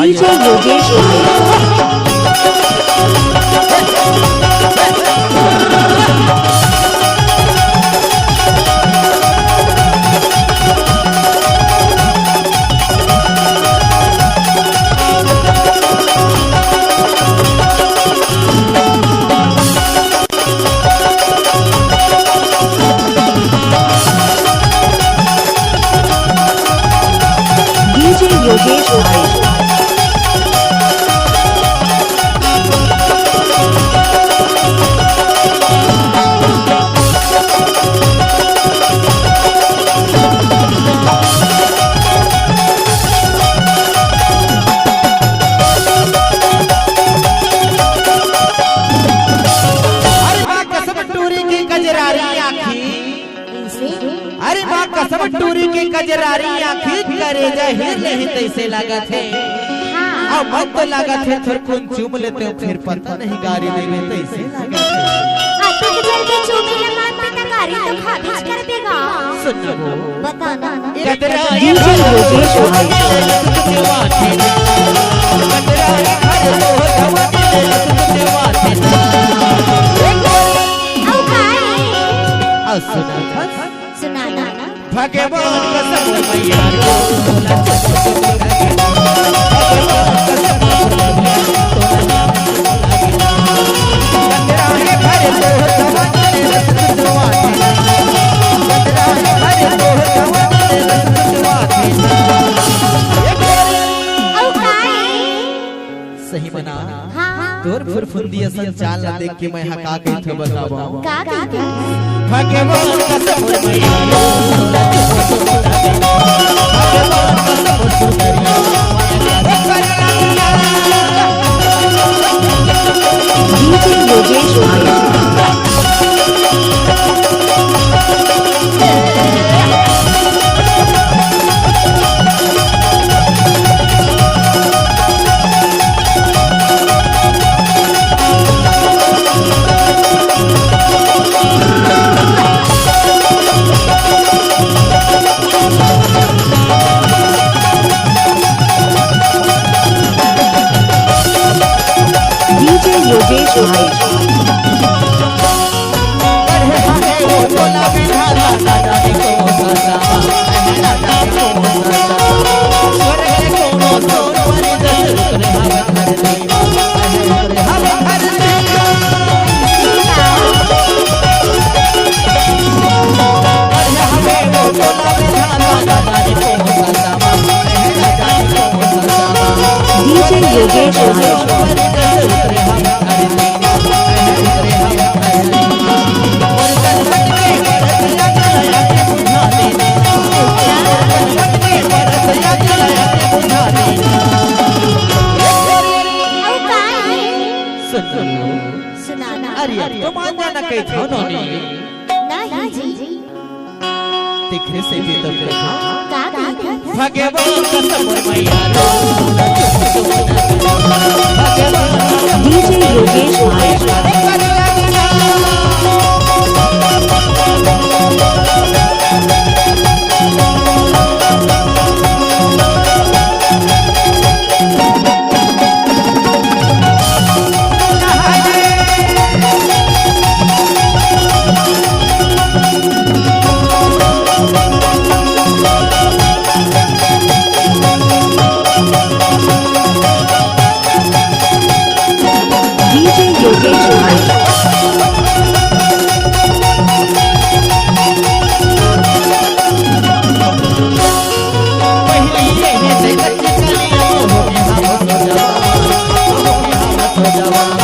DJ Yogesh Yogesh अरे माँ कसम टूरी के कजरारी आँखी करे जहिर नहीं तैसे लागत है। अब मत तो लागत है फिर कौन चूम लेते हो फिर पता नहीं गाड़ी देने तैसे लागत है। तो जल्दी चूमे ना मार पे ना गाड़ी तो खा बीच कर देगा। सुनो बताना कजरारी योगेश सुनाना भगवान कसम मैया सही बना तोर फुरफुंदिया संचाल ना देख के मैं हका के थे बतावा का भगवान कसम मैया डीजे योगेश योगेश अरे तो मान जाना कही था उन्होंने नहीं जी दिखने से भी तो का भगवान कसम मैया डीजे योगेश जवान